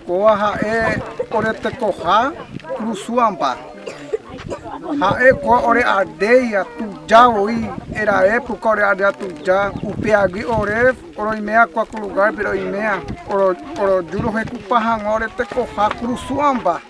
Coa é orete coha Cruçuambá. A eco ore aldeia tu já oi era época ore aldeia tu já o peagui ore oroimea qualquer lugar oroimea oro juro recupahan ore te coha Cruçuambá.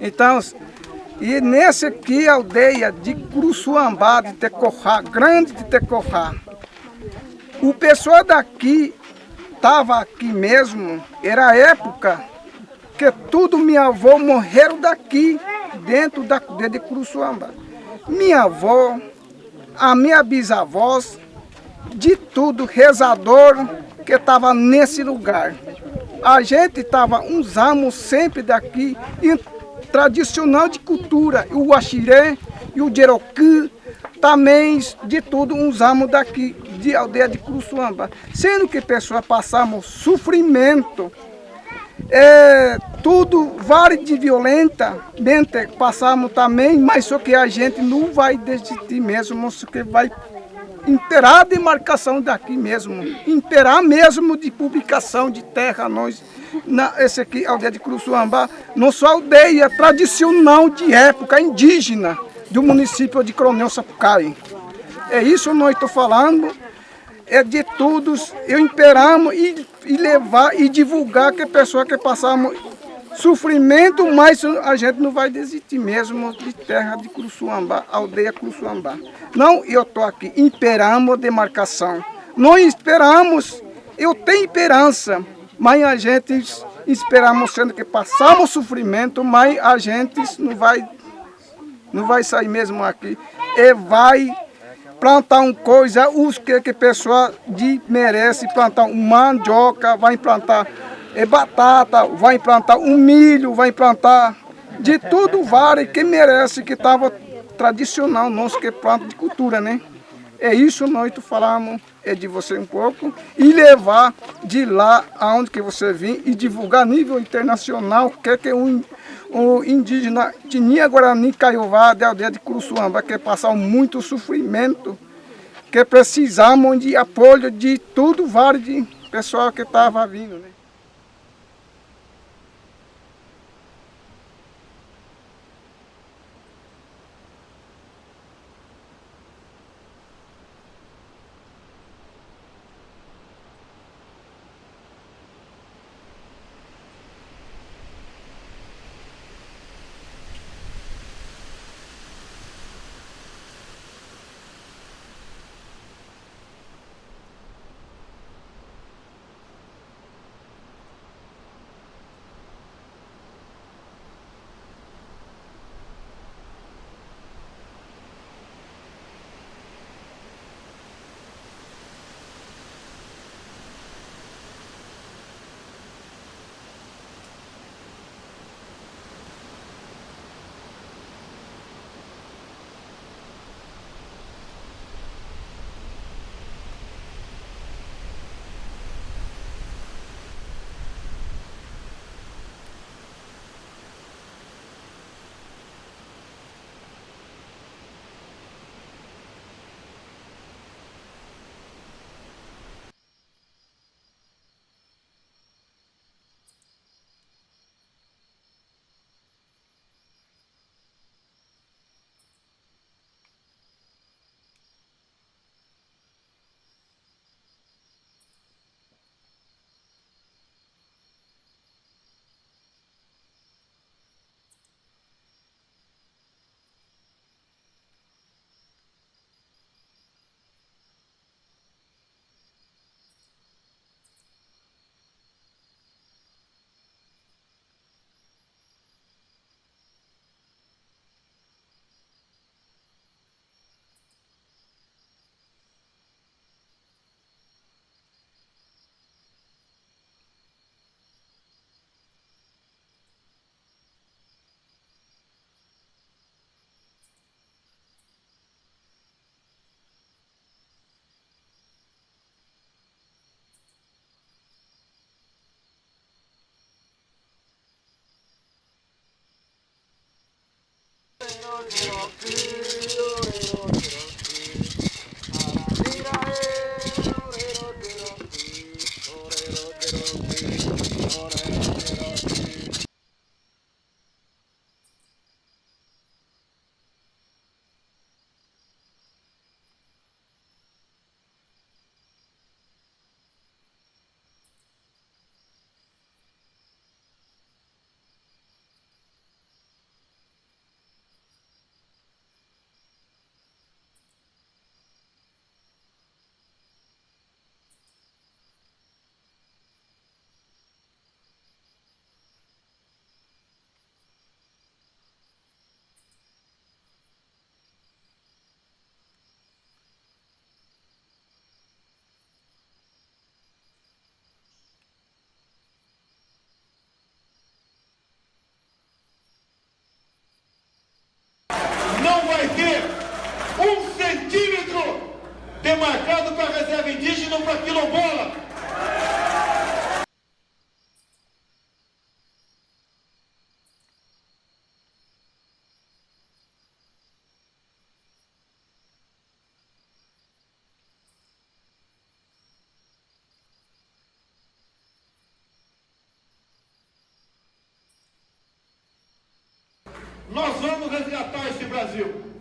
Então, e nesse aqui aldeia de Cruçuambá, de Tecohá, grande de Tecohá, o pessoal daqui estava aqui mesmo, era a época que tudo minha avó morreram daqui, dentro de Cruçuambá. Minha avó, a minha bisavós, de tudo, rezador que estava nesse lugar. A gente estava uns anos sempre daqui, e tradicional de cultura, o Axiré e o Jeroqui, também de tudo uns anos daqui, de aldeia de Cruçuambá. Sendo que pessoas passamos sofrimento, tudo vários de violentamente passamos também, mas só que a gente não vai desistir mesmo, só que vai inteirar a demarcação daqui mesmo, inteirar mesmo de publicação de terra, nós, esse aqui, aldeia de Cruçuambá, nossa aldeia tradicional de época indígena do município de Coronel Sapucaí. É isso que nós estamos falando, é de todos, eu imperamos e levar e divulgar que a pessoa que passamos sofrimento, mas a gente não vai desistir mesmo de terra de Cruçuambá, aldeia Cruçuambá. Não, eu estou aqui, imperamos a demarcação. Nós esperamos, eu tenho esperança, mas a gente esperamos, sendo que passamos sofrimento, mas a gente não vai sair mesmo aqui. E vai plantar uma coisa, os que a pessoa merece plantar mandioca, vai plantar batata, vai implantar um milho, vai implantar de tudo vários que merece, que estava tradicional nosso, que é planta de cultura, né? É isso nós falamos, é de você um pouco, e levar de lá aonde que você vem e divulgar a nível internacional, que o indígena Tininha Guarani Caiová, da aldeia de Cruçuambá, que passar muito sofrimento, que precisamos de apoio de tudo vários de pessoal que estava vindo, né? demarcado para a reserva indígena ou para quilombola. Nós vamos resgatar esse Brasil.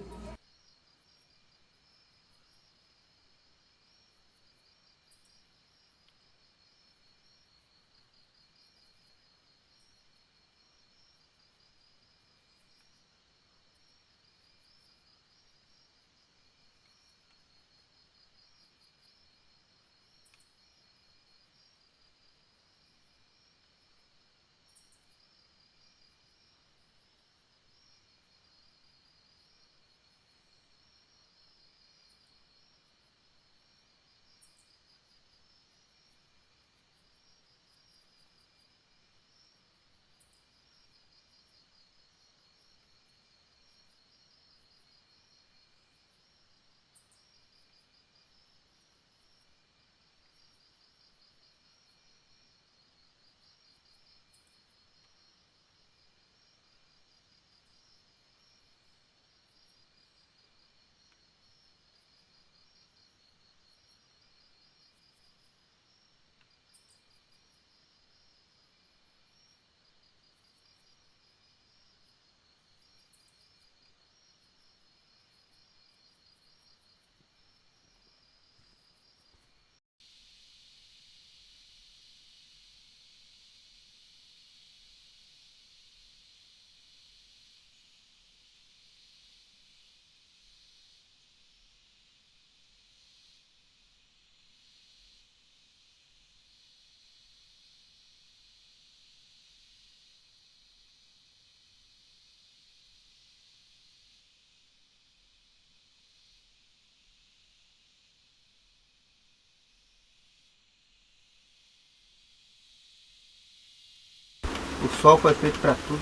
O sol foi feito para tudo.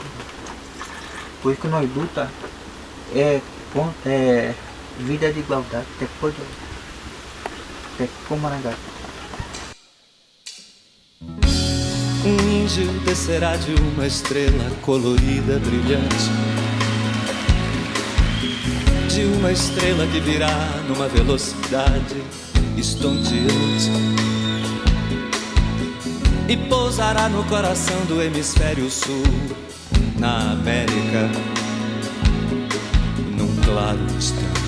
Por isso que nós luta é vida de igualdade, até como Marangá. Um índio descerá de uma estrela colorida, brilhante, de uma estrela que virá numa velocidade estonteante e pousará no coração do hemisfério sul, na América, num claro instante.